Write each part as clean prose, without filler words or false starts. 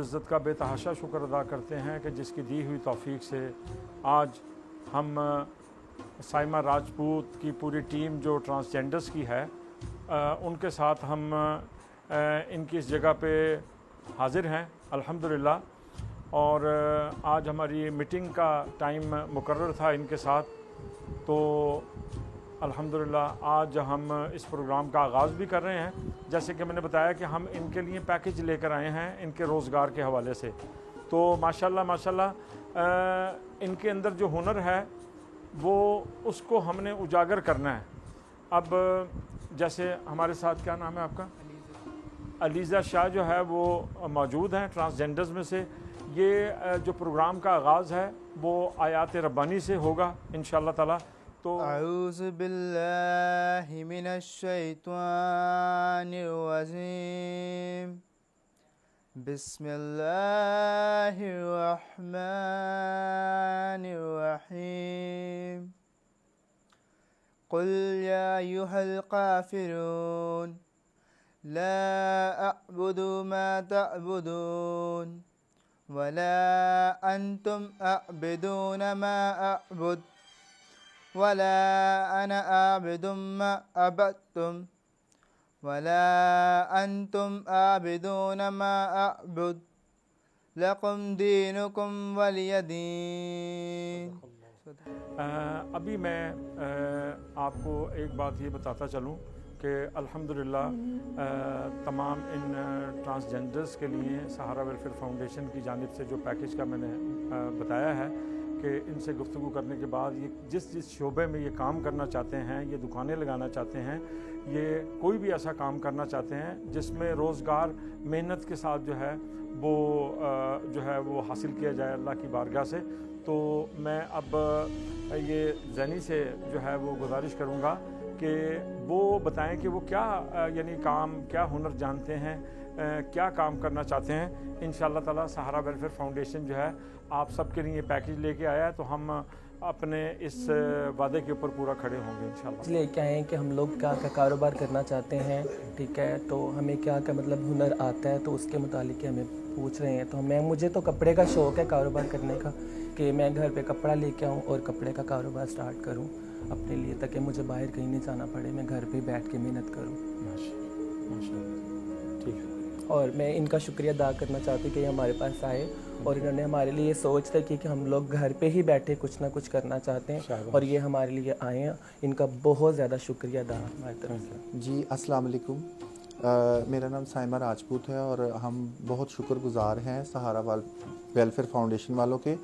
इज़्ज़त का बेतहाशा शुक्र अदा करते हैं कि जिसकी दी हुई तौफीक से आज हम साइमा राजपूत की पूरी टीम जो ट्रांसजेंडर्स की है उनके साथ हम इनकी इस जगह पे हाज़िर हैं अल्हम्दुलिल्लाह। और आज हमारी मीटिंग का टाइम मुकर्रर था इनके साथ, तो अल्हम्दुलिल्लाह आज हम इस प्रोग्राम का आगाज़ भी कर रहे हैं। जैसे कि मैंने बताया कि हम इनके लिए पैकेज लेकर आए हैं इनके रोज़गार के हवाले से। तो माशाल्लाह इनके अंदर जो हुनर है वो उसको हमने उजागर करना है। अब जैसे हमारे साथ, क्या नाम है आपका? अलीज़ा शाह जो है वो मौजूद हैं ट्रांसजेंडर्स में से। ये जो प्रोग्राम का आगाज़ है वो आयात रब्बानी से होगा इंशाअल्लाह ताला। तो अऊज़ु बिल्लाहि मिनश शैतानिर रजीम, बिस्मिल्लाहिर रहमानिर रहीम। कुल या अय्युहल काफिरून ला अअबुदु मा तअबुदून वला अंतुम अअबिदून मा अअबुद वला अना आबिदुम मा अबदतुम वला अंतुम आबिदून मा अअबुद लकुम दीनुकुम वलिय दीन। अभी मैं आपको एक बात ये बताता चलूँ कि अल्हम्दुलिल्लाह तमाम इन ट्रांसजेंडर्स के लिए सहारा वेलफेयर फाउंडेशन की जानिब से जो पैकेज का मैंने बताया है कि इनसे गुफ्तगू करने के बाद ये जिस शोबे में ये काम करना चाहते हैं, ये दुकानें लगाना चाहते हैं, ये कोई भी ऐसा काम करना चाहते हैं जिसमें रोज़गार मेहनत के साथ जो है वो हासिल किया जाए अल्लाह की बारगाह से। तो मैं अब ये ज़ैनी से जो है वो गुजारिश करूँगा कि वो बताएं कि वो क्या यानी काम, क्या हुनर जानते हैं, क्या काम करना चाहते हैं। इंशाअल्लाह ताला सहारा वेलफेयर फाउंडेशन जो है आप सब के लिए पैकेज लेके आया है, तो हम अपने इस वादे के ऊपर पूरा खड़े होंगे इंशाअल्लाह। इसलिए क्या है कि हम लोग क्या क्या कारोबार करना चाहते हैं, ठीक है, तो हमें क्या क्या मतलब हुनर आता है, तो उसके मुतालिक हमें पूछ रहे हैं। तो मुझे तो कपड़े का शौक़ है कारोबार करने का, कि मैं घर पे कपड़ा लेके आऊँ और कपड़े का कारोबार स्टार्ट करूँ अपने लिए, ताकि मुझे बाहर कहीं नहीं जाना पड़े, मैं घर पे बैठ के मेहनत करूँ। माशाअल्लाह, ठीक है। और मैं इनका शुक्रिया अदा करना चाहती हूँ कि हमारे पास आए और इन्होंने हमारे लिए सोच रखी कि हम लोग घर पे ही बैठे कुछ ना कुछ करना चाहते हैं, और ये हमारे लिए आए हैं। इनका बहुत ज़्यादा शुक्रिया अदा हमारी तरफ से। जी अस्सलाम वालेकुम, मेरा नाम साइमा राजपूत है और हम बहुत शुक्रगुज़ार हैं सहारा वेलफेयर फाउंडेशन वालों के,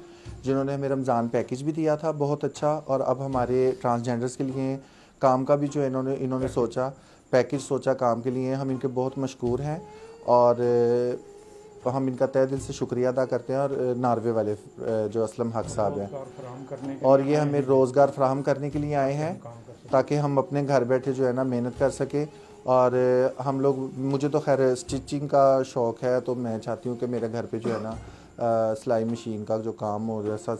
जिन्होंने हमें रमज़ान पैकेज भी दिया था बहुत अच्छा, और अब हमारे ट्रांसजेंडर्स के लिए काम का भी जो इन्होंने सोचा, पैकेज सोचा काम के लिए, हम इनके बहुत मशकूर हैं और हम इनका तहे दिल से शुक्रिया अदा करते हैं। और नार्वे वाले जो असलम हक साहब हैं, और ये हमें रोज़गार फराहम करने के लिए आए हैं ताकि हम अपने घर बैठे जो है ना मेहनत कर सकें। और हम लोग, मुझे तो खैर स्टिचिंग का शौक़ है, तो मैं चाहती हूँ कि मेरे घर पे जो है ना सिलाई मशीन का जो काम हो जैसा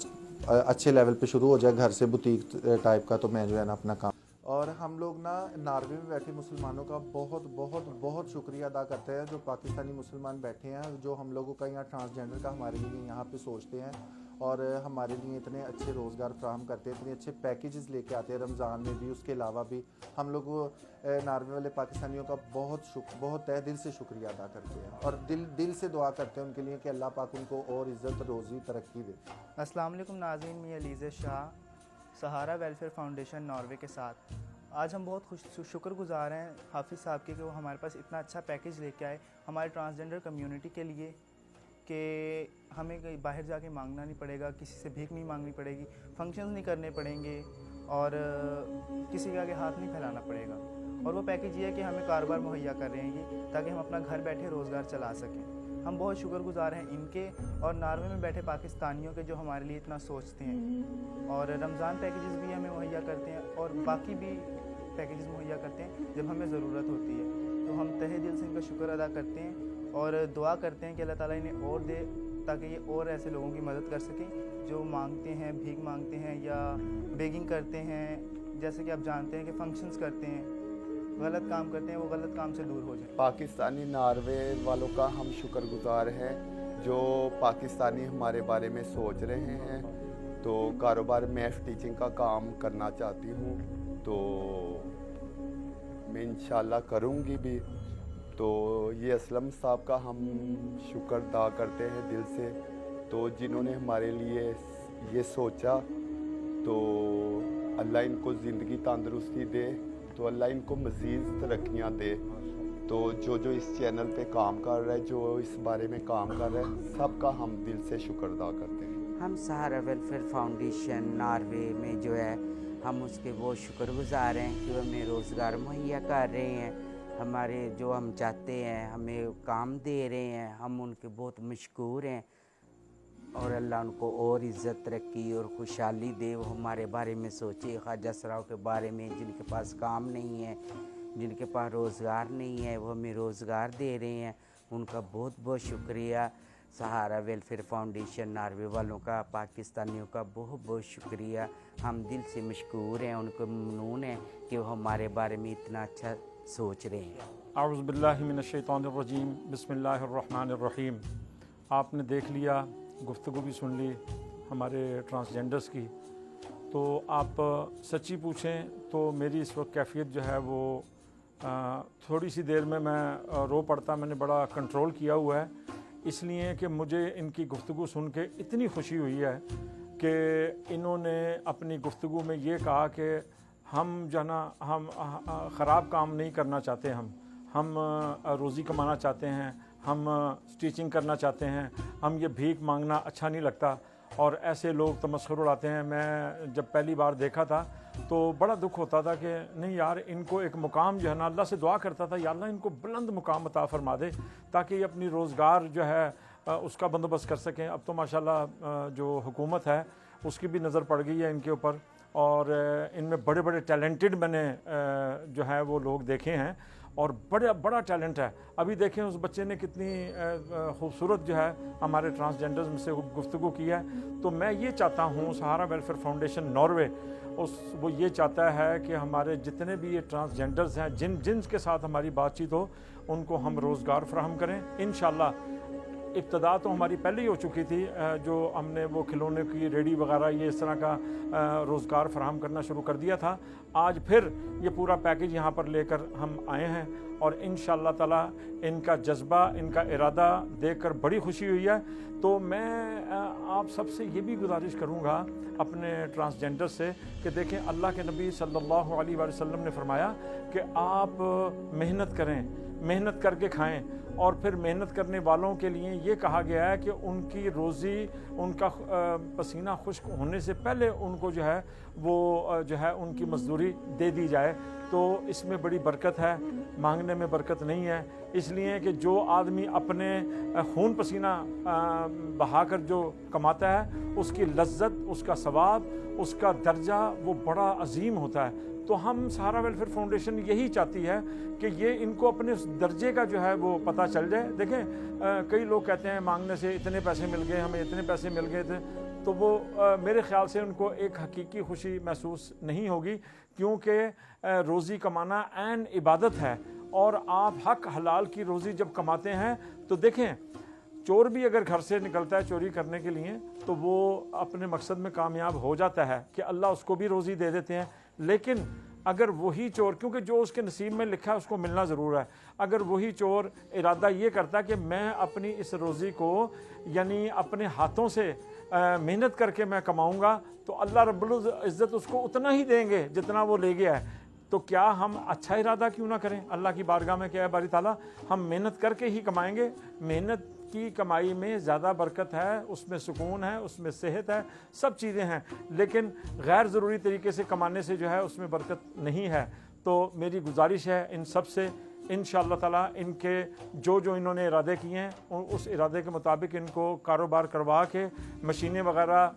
अच्छे लेवल पे शुरू हो जाए, घर से बुटीक टाइप का, तो मैं जो है ना अपना काम। और हम लोग ना नार्वे में बैठे मुसलमानों का बहुत बहुत बहुत शुक्रिया अदा करते हैं, जो पाकिस्तानी मुसलमान बैठे हैं, जो हम लोगों का यहाँ ट्रांसजेंडर का हमारे लिए यहाँ पे सोचते हैं और हमारे लिए इतने अच्छे रोज़गार फराहम करते हैं, इतने अच्छे पैकेजेस लेके आते हैं रमज़ान में भी, उसके अलावा भी। हम लोग नार्वे वाले पाकिस्तानियों का बहुत तहे दिल से शुक्रिया अदा करते हैं और दिल से दुआ करते हैं उनके लिए कि अल्लाह पाक उनको और इज़्ज़त, रोज़ी, तरक्की दे। अस्सलाम वालेकुम नाज़रीन, मैं अलीज़ा शाह, सहारा वेलफेयर फाउंडेशन नॉर्वे के साथ। आज हम बहुत शुक्रगुज़ार हैं हाफिज़ साहब के कि वो हमारे पास इतना अच्छा पैकेज लेके आए हमारे ट्रांसजेंडर कम्युनिटी के लिए, कि हमें कहीं बाहर जाके मांगना नहीं पड़ेगा, किसी से भीख नहीं मांगनी पड़ेगी, फंक्शंस नहीं करने पड़ेंगे और किसी के आगे हाथ नहीं फैलाना पड़ेगा। और वो पैकेज ये है कि हमें कारोबार मुहैया कर रहे हैं ये, ताकि हम अपना घर बैठे रोज़गार चला सकें। हम बहुत शुक्रगुज़ार हैं इनके और नार्वे में बैठे पाकिस्तानियों के, जो हमारे लिए इतना सोचते हैं। और रमज़ान पैकेजेस भी हमें मुहैया करते हैं और बाकी भी पैकेजेस मुहैया करते हैं जब हमें ज़रूरत होती है। तो हम तहे दिल से इनका शुक्र अदा करते हैं और दुआ करते हैं कि अल्लाह ताला इन्हें और दे, ताकि ये और ऐसे लोगों की मदद कर सकें जो मांगते हैं, भीख मांगते हैं या बेगिंग करते हैं। जैसे कि आप जानते हैं कि फंक्शंस करते हैं, गलत काम करते हैं, वो गलत काम से दूर हो जाए। पाकिस्तानी नार्वे वालों का हम शुक्रगुजार हैं जो पाकिस्तानी हमारे बारे में सोच रहे हैं, तो कारोबार में टीचिंग का काम करना चाहती हूँ, तो मैं इंशाल्लाह करूँगी भी। तो ये असलम साहब का हम शुक्र अदा करते हैं दिल से, तो जिन्होंने हमारे लिए ये सोचा, तो अल्लाह इनको ज़िंदगी तंदुरुस्ती दे, तो अल्लाह इनको मज़ीद तरक्कियाँ दे। तो जो इस चैनल पे काम कर रहा है, जो इस बारे में काम कर रहा है, सबका हम दिल से शुक्र अदा करते हैं। हम सहारा वेलफेयर फाउंडेशन नॉर्वे में जो है, हम उसके बहुत शुक्रगुज़ार हैं कि वो हमें रोज़गार मुहैया कर रहे हैं, हमारे जो हम चाहते हैं हमें काम दे रहे हैं, हम उनके बहुत मशकूर हैं। और अल्लाह उनको और इज़्ज़त, तरक्की और खुशहाली दे। वो हमारे बारे में सोचे, ख्वाजा सराव के बारे में, जिनके पास काम नहीं है, जिनके पास रोज़गार नहीं है, वो हमें रोज़गार दे रहे हैं। उनका बहुत बहुत शुक्रिया। सहारा वेलफेयर फाउंडेशन नॉर्वे वालों का, पाकिस्तानियों का बहुत बहुत शुक्रिया। हम दिल से मशकूर हैं, उनको ममनून हैं कि वो हमारे बारे में इतना अच्छा सोच रहे हैं। आऊज़ु बिल्लाहि मिनश्शैतानिर्रजीम, बिस्मिल्लाहिर्रहमानिर्रहीम। आपने देख लिया, गुफ्तगू भी सुन ली हमारे ट्रांसजेंडर्स की। तो आप सच्ची पूछें तो मेरी इस वक्त कैफियत जो है वो थोड़ी सी देर में मैं रो पड़ता। मैंने बड़ा कंट्रोल किया हुआ है, इसलिए कि मुझे इनकी गुफ्तगू सुन के इतनी खुशी हुई है कि इन्होंने अपनी गुफ्तगू में ये कहा कि हम जो है ना, हम ख़राब काम नहीं करना चाहते, हम रोज़ी कमाना चाहते हैं, हम टीचिंग करना चाहते हैं, हम ये भीख मांगना अच्छा नहीं लगता। और ऐसे लोग तमस्खुर उड़ाते हैं। मैं जब पहली बार देखा था तो बड़ा दुख होता था कि नहीं यार, इनको एक मुकाम जो है ना, अल्लाह से दुआ करता था, या अल्लाह इनको बुलंद मुकाम अता फरमा दे ताकि ये अपनी रोज़गार जो है उसका बंदोबस्त कर सकें। अब तो माशाल्लाह जो हुकूमत है उसकी भी नज़र पड़ गई है इनके ऊपर, और इनमें बड़े बड़े टैलेंटेड मैंने जो है वो लोग देखे हैं, और बड़ा टैलेंट है। अभी देखें उस बच्चे ने कितनी खूबसूरत जो है हमारे ट्रांसजेंडर्स में से गुफ्तगू की है। तो मैं ये चाहता हूँ, सहारा वेलफेयर फाउंडेशन नॉर्वे वो ये चाहता है कि हमारे जितने भी ये ट्रांसजेंडर्स हैं, जिनके साथ हमारी बातचीत हो, उनको हम रोज़गार फराहम करें। इंशाल्लाह इब्तदा तो हमारी पहले ही हो चुकी थी, जो हमने वो खिलौने की रेडी वगैरह ये इस तरह का रोज़गार फराहम करना शुरू कर दिया था। आज फिर ये पूरा पैकेज यहाँ पर लेकर हम आए हैं, और इंशाअल्लाह ताला इनका जज्बा, इनका इरादा देखकर बड़ी खुशी हुई है। तो मैं आप सबसे ये भी गुजारिश करूँगा अपने ट्रांसजेंडर से कि देखें, अल्लाह के नबी सल्लल्लाहु अलैहि वसल्लम ने फरमाया कि आप मेहनत करें, मेहनत करके खाएं, और फिर मेहनत करने वालों के लिए ये कहा गया है कि उनकी रोज़ी, उनका पसीना खुश्क होने से पहले उनको जो है वो जो है उनकी मजदूरी दे दी जाए। तो इसमें बड़ी बरकत है, मांगने में बरकत नहीं है। इसलिए कि जो आदमी अपने खून पसीना बहाकर जो कमाता है, उसकी लज्जत, उसका सवाब, उसका दर्जा वो बड़ा अजीम होता है। तो हम सहारा वेलफेयर फाउंडेशन यही चाहती है कि ये इनको अपने उस दर्जे का जो है वो पता चल जाए। देखें, कई लोग कहते हैं मांगने से इतने पैसे मिल गए, हमें इतने पैसे मिल गए थे, तो वो मेरे ख्याल से उनको एक हकीकी खुशी महसूस नहीं होगी, क्योंकि रोज़ी कमाना ऐन इबादत है। और आप हक हलाल की रोज़ी जब कमाते हैं तो देखें, चोर भी अगर घर से निकलता है चोरी करने के लिए तो वो अपने मकसद में कामयाब हो जाता है कि अल्लाह उसको भी रोज़ी दे देते हैं। लेकिन अगर वही चोर, क्योंकि जो उसके नसीब में लिखा है उसको मिलना ज़रूर है, अगर वही चोर इरादा ये करता है कि मैं अपनी इस रोज़ी को यानी अपने हाथों से मेहनत करके मैं कमाऊँगा, तो अल्लाह रब्बुल इज़्ज़त उसको उतना ही देंगे जितना वो ले गया है। तो क्या हम अच्छा इरादा क्यों ना करें अल्लाह की बारगाह में, क्या है बारी ताला, हम मेहनत करके ही कमाएंगे। मेहनत की कमाई में ज़्यादा बरकत है, उसमें सुकून है, उसमें सेहत है, सब चीज़ें हैं। लेकिन गैर ज़रूरी तरीके से कमाने से जो है उसमें बरकत नहीं है। तो मेरी गुजारिश है इन सब से, इंशाअल्लाह ताला इनके जो इन्होंने इरादे किए हैं उस इरादे के मुताबिक इनको कारोबार करवा के मशीनें वगैरह,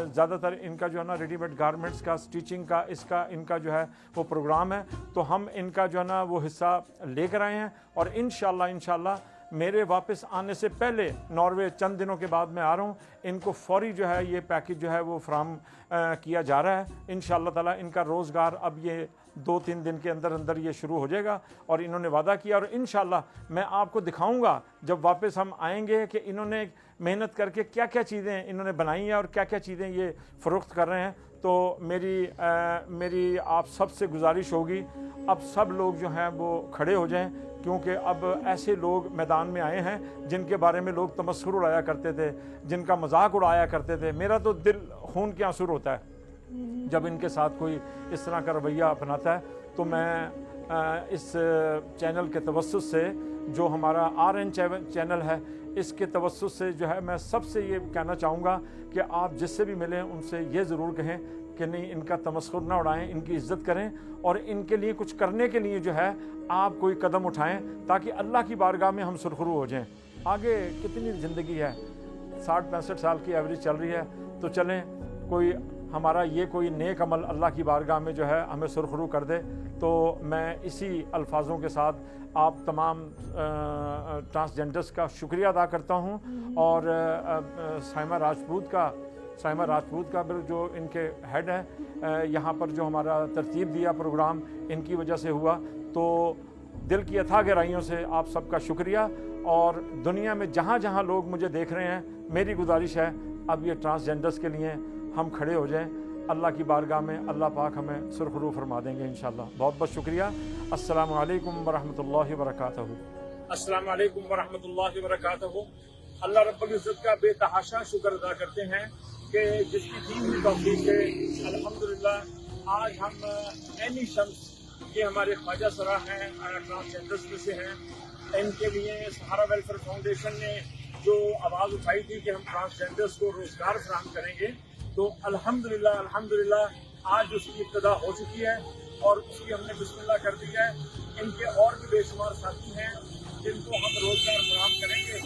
ज़्यादातर इनका जो है ना रेडीमेड गारमेंट्स का, स्टिचिंग का, इसका इनका जो है वो प्रोग्राम है। तो हम इनका जो है ना वो हिस्सा लेकर आए हैं, और इंशाअल्लाह मेरे वापस आने से पहले नॉर्वे चंद दिनों के बाद मैं आ रहा हूँ, इनको फौरी जो है ये पैकेज जो है वो फ्राहम किया जा रहा है। इंशाअल्लाह ताला इनका रोज़गार अब ये 2-3 दिन के अंदर अंदर ये शुरू हो जाएगा, और इन्होंने वादा किया। और इंशाअल्लाह मैं आपको दिखाऊंगा जब वापस हम आएंगे कि इन्होंने मेहनत करके क्या क्या चीज़ें इन्होंने बनाई हैं और क्या क्या चीज़ें ये फ़रोख्त कर रहे हैं। तो मेरी आप सबसे गुजारिश होगी, अब सब लोग जो हैं वो खड़े हो जाएं, क्योंकि अब ऐसे लोग मैदान में आए हैं जिनके बारे में लोग तमस्खुर उड़ाया करते थे, जिनका मजाक उड़ाया करते थे। मेरा तो दिल खून के आंसू होता है जब इनके साथ कोई इस तरह का रवैया अपनाता है। तो मैं इस चैनल के तवस्सुस से, जो हमारा RN चैनल है, इसके तवस्सुस से जो है मैं सबसे ये कहना चाहूँगा कि आप जिससे भी मिलें उनसे ये ज़रूर कहें कि नहीं, इनका तमस्खुर ना उड़ाएं, इनकी इज़्ज़त करें और इनके लिए कुछ करने के लिए जो है आप कोई कदम उठाएं, ताकि अल्लाह की बारगाह में हम सुरखरू हो जाएं। आगे कितनी ज़िंदगी है, 60-65 साल की एवरेज चल रही है, तो चलें कोई हमारा ये कोई नेक अमल अल्लाह की बारगाह में जो है हमें सुरखरू कर दे। तो मैं इसी अल्फाजों के साथ आप तमाम ट्रांसजेंडर्स का शुक्रिया अदा करता हूँ और साइमा राजपूत का जो इनके हेड है, यहाँ पर जो हमारा तरतीब दिया प्रोग्राम इनकी वजह से हुआ। तो दिल की अथाह गहराइयों से आप सबका शुक्रिया। और दुनिया में जहाँ जहाँ लोग मुझे देख रहे हैं, मेरी गुजारिश है अब ये ट्रांसजेंडर्स के लिए हम खड़े हो जाएं। अल्लाह की बारगाह में अल्लाह पाक हमें सुरखरू फरमा देंगे इंशाअल्लाह। बहुत बहुत शुक्रिया। अस्सलामु अलैकुम वरहमतुल्लाहि वबरकातुहू। अस्सलामु अलैकुम वरहमतुल्लाहि वबरकातुहू। अल्लाह रब्बुल इज़्ज़त का बेतहाशा शुक्र अदा करते हैं कि जिसकी दी हुई तौफीक से अल्हम्दुलिल्लाह आज हम एनी शम्स, ये हमारे ख्वाजा सरा हैं, ट्रांसजेंडर्स में से हैं, इनके लिए सहारा वेलफेयर फाउंडेशन ने जो आवाज़ उठाई थी कि हम ट्रांसजेंडर्स को रोज़गार फराहम करेंगे, तो अल्हम्दुलिल्लाह आज उसकी इब्तिदा हो चुकी है और उसकी हमने बिस्मिल्लाह कर दी है। इनके और भी बेशुमार साथी हैं जिनको हम रोज़गार फराहम करेंगे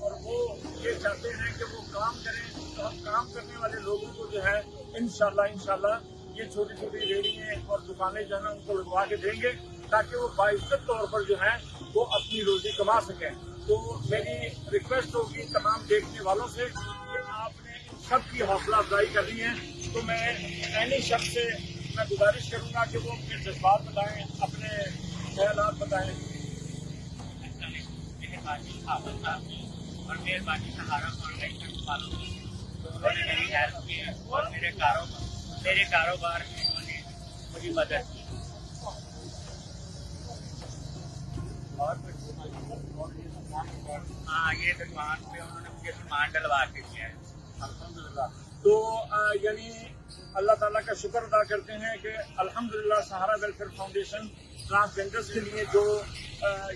और वो ये चाहते हैं कि वो काम करें। तो हम काम करने वाले लोगों को जो है इंशाल्लाह ये छोटी छोटी रेहड़ियाँ और दुकानें जो है ना उनको लगवा के देंगे, ताकि वो बाइज्जत तौर पर जो है वो अपनी रोज़ी कमा सकें। तो मेरी रिक्वेस्ट होगी तमाम देखने वालों से कि आपने सबकी हौसला अफजाई करनी है। तो मैं एनी शख्स से मैं गुजारिश करूँगा कि वो अपने जज्बात बताएं, अपने ख्यालात बताएं। और मेहरबानी सहारा फाउंडेशन वालों की, उन्होंने मेरी हेल्प की है और मेरे कारोबार में उन्होंने मुझे मदद की। और हाँ, ये दुकान पे उन्होंने मुझे सामान डलवा के दिया है अल्हम्दुलिल्लाह। तो यानी अल्लाह ताला का शुक्र अदा करते हैं कि अल्हम्दुलिल्लाह सहारा वेलफेयर फाउंडेशन ट्रांसजेंडर्स के लिए जो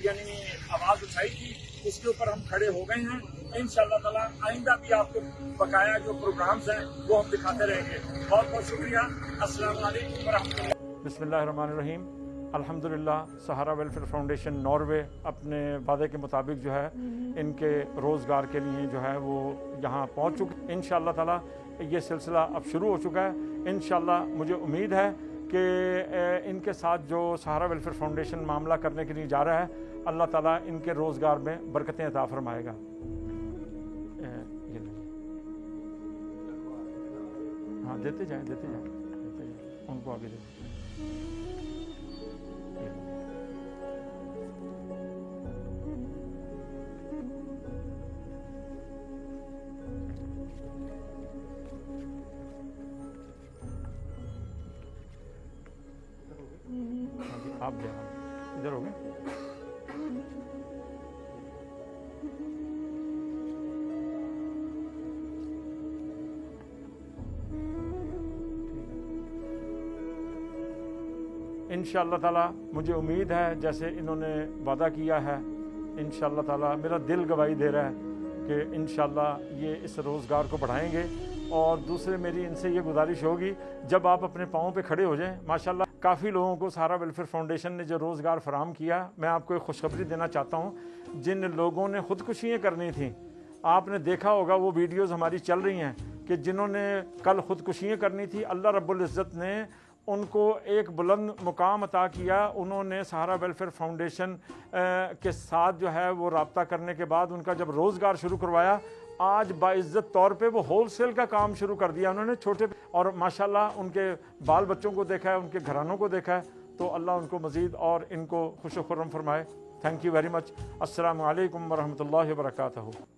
यानी आवाज़ उठाई थी उसके ऊपर हम खड़े हो गए हैं। इंशाअल्लाह ताला आइंदा भी आपको बकाया जो प्रोग्राम्स हैं वो हम दिखाते रहेंगे। बहुत बहुत शुक्रिया। अस्सलामु अलैकुम वरहमतुल्लाह। बिस्मिल्लाहिर्रहमानिर्रहीम। अल्हम्दुलिल्लाह सहारा वेलफेयर फाउंडेशन नॉर्वे अपने वादे के मुताबिक जो है इनके रोज़गार के लिए जो है वो यहाँ पहुँच चुके। इंशाअल्लाह ताला ये सिलसिला अब शुरू हो चुका है। इंशाअल्लाह मुझे उम्मीद है कि इनके साथ जो सहारा वेलफेयर फाउंडेशन मामला करने के लिए जा रहा है, अल्लाह ताला इनके रोज़गार में बरकतें अता फरमाएगा। हाँ, देते जाएं उनको आगे देते। आप इधर हो गए। इंशाअल्लाह ताला मुझे उम्मीद है जैसे इन्होंने वादा किया है, इंशाअल्लाह ताला मेरा दिल गवाही दे रहा है कि इंशाअल्लाह ये इस रोज़गार को बढ़ाएंगे। और दूसरे मेरी इनसे ये गुजारिश होगी, जब आप अपने पाँव पे खड़े हो जाएं, माशाल्लाह काफ़ी लोगों को सहारा वेलफेयर फाउंडेशन ने जो रोज़गार फराहम किया, मैं आपको एक खुशखबरी देना चाहता हूँ। जिन लोगों ने ख़ुदकुशियाँ करनी थी, आपने देखा होगा वो वीडियोज़ हमारी चल रही हैं कि जिन्होंने कल ख़ुदकुशियाँ करनी थी, अल्लाह रब्बुल इज़्ज़त ने उनको एक बुलंद मुकाम अता किया। उन्होंने सहारा वेलफेयर फाउंडेशन के साथ जो है वो रब्ता करने के बाद उनका जब रोज़गार शुरू करवाया, आज बाइज़्ज़त तौर पे वो होलसेल का काम शुरू कर दिया उन्होंने छोटे, और माशाल्लाह उनके बाल बच्चों को देखा है, उनके घरानों को देखा है। तो अल्लाह उनको मज़ीद और इनको खुश खुर्रम फरमाए। Thank you very much. अस्सलामु अलैकुम वरहमतुल्लाहि वबरकातुहू।